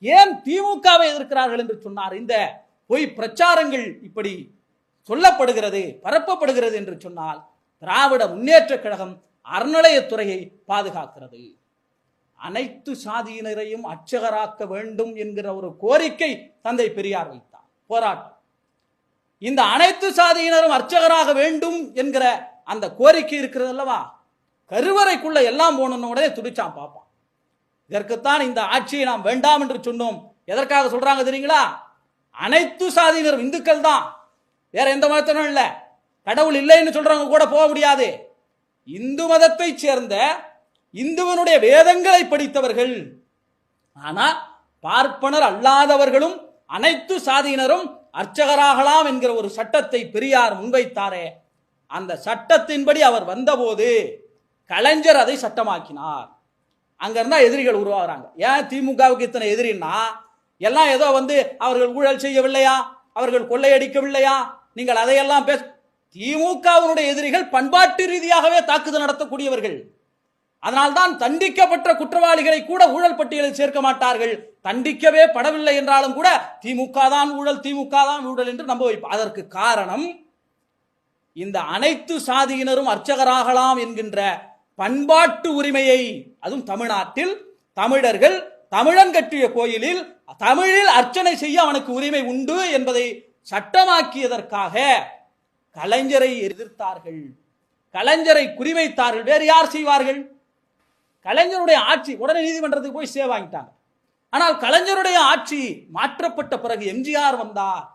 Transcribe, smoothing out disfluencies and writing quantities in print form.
ஏன் திமுகவை எதிர்க்கிறார்கள் என்று சொன்னார். இந்த பொய் பிரச்சாரங்கள் இப்படி சொல்லப்படுகிறது, பரப்பப்படுகிறது என்று சொன்னால் திராவிட முன்னேற்ற கழகம் அறநிலையத்துறையை பாதுகாக்கிறது. அனைத்து சாதியினரையும் அர்ச்சகராக்க வேண்டும் என்கிற ஒரு கோரிக்கை தந்தை பெரியார் வைத்தார். போராட்டம். இந்த அனைத்து சாதியினரும் அர்ச்சகராக வேண்டும் என்கிற அந்த கோரிக்கை இருக்கிறது அல்லவா, கருவறைக்குள்ள எல்லாம் போன உடனே துடிச்சான் பாப்பான். இதற்குத்தான் இந்த ஆட்சியை நாம் வேண்டாம் என்று சொன்னோம். எதற்காக சொல்றாங்க தெரியுங்களா? அனைத்து சாதியினரும் இந்துக்கள் தான், வேற எந்த மதத்தினரும் இல்ல. கடவுள் இல்லைன்னு சொல்றவங்க கூட போக முடியாது. இந்து மதத்தை சேர்ந்த இந்துவனுடைய வேதங்களை படித்தவர்கள். ஆனா பார்ப்பனர் அல்லாதவர்களும் அனைத்து சாதியினரும் அர்ச்சகராகலாம் என்கிற ஒரு சட்டத்தை பெரியார் முன்வைத்தாரே, அந்த சட்டத்தின்படி அவர் வந்தபோது கலைஞர் அதை சட்டமாக்கினார். அங்க இருந்தா எதிரிகள் உருவாகிறாங்க. ஏன் திமுகவுக்கு இத்தனை எதிரின்னா, எல்லாம் ஏதோ அவர்கள் ஊழல் செய்யவில்லையா, அவர்கள் கொள்ளையடிக்கவில்லையா, நீங்கள் அதையெல்லாம் திமுகவினுடைய எதிரிகள் பண்பாட்டு ரீதியாகவே தாக்குதல் நடத்தக்கூடியவர்கள். அதனால்தான் தண்டிக்கப்பட்ட குற்றவாளிகளை கூட ஊழல் பட்டியலில் சேர்க்க மாட்டார்கள். தண்டிக்கவே படவில்லை என்றாலும் கூட திமுக தான் ஊழல், திமுக தான் ஊழல் என்று நம்ப வைப்பார். அதற்கு காரணம் இந்த அனைத்து சாதியினரும் அர்ச்சகராகலாம் என்கின்ற பண்பாட்டு உரிமையை, அதுவும் தமிழ்நாட்டில் தமிழர்கள் தமிழன் கட்டிய கோயிலில் தமிழில் அர்ச்சனை செய்ய அவனுக்கு உரிமை உண்டு என்பதை சட்டமாக்கியதற்காக கலைஞரை எதிர்த்தார்கள், கலைஞரை குறிவைத்தார்கள். வேறு யார் செய்வார்கள்? கலைஞருடைய ஆட்சி உடனே நீதிமன்றத்துக்கு போய் ஸ்டே வாங்கிட்டாங்க. ஆனால் கலைஞருடைய ஆட்சி மாற்றப்பட்ட பிறகு எம்ஜிஆர் வந்தார்.